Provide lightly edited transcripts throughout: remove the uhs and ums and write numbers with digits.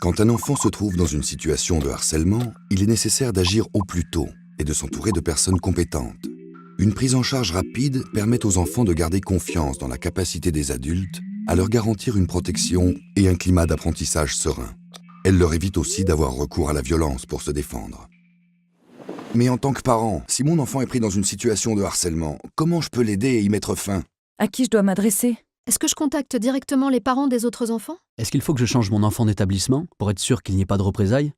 Quand un enfant se trouve dans une situation de harcèlement, il est nécessaire d'agir au plus tôt et de s'entourer de personnes compétentes. Une prise en charge rapide permet aux enfants de garder confiance dans la capacité des adultes à leur garantir une protection et un climat d'apprentissage serein. Elle leur évite aussi d'avoir recours à la violence pour se défendre. Mais en tant que parent, si mon enfant est pris dans une situation de harcèlement, comment je peux l'aider et y mettre fin? À qui je dois m'adresser? Est-ce que je contacte directement les parents des autres enfants? Est-ce qu'il faut que je change mon enfant d'établissement pour être sûr qu'il n'y ait pas de représailles?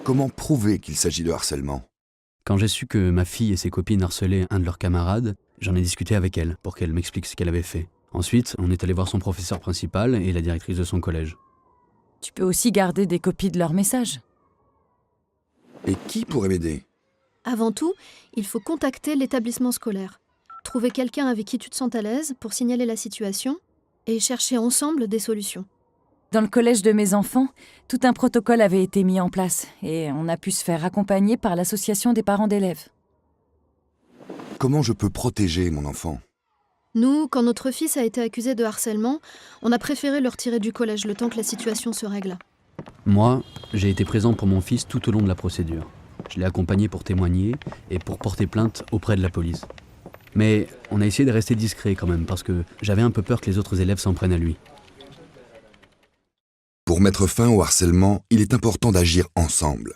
Comment prouver qu'il s'agit de harcèlement? Quand j'ai su que ma fille et ses copines harcelaient un de leurs camarades, j'en ai discuté avec elle pour qu'elle m'explique ce qu'elle avait fait. Ensuite, on est allé voir son professeur principal et la directrice de son collège. Tu peux aussi garder des copies de leurs messages. Et qui pourrait m'aider? Avant tout, il faut contacter l'établissement scolaire. Trouver quelqu'un avec qui tu te sens à l'aise pour signaler la situation et chercher ensemble des solutions. Dans le collège de mes enfants, tout un protocole avait été mis en place et on a pu se faire accompagner par l'association des parents d'élèves. Comment je peux protéger mon enfant? Nous, quand notre fils a été accusé de harcèlement, on a préféré le retirer du collège le temps que la situation se règle. Moi, j'ai été présent pour mon fils tout au long de la procédure. Je l'ai accompagné pour témoigner et pour porter plainte auprès de la police. Mais on a essayé de rester discret quand même parce que j'avais un peu peur que les autres élèves s'en prennent à lui. Pour mettre fin au harcèlement, il est important d'agir ensemble.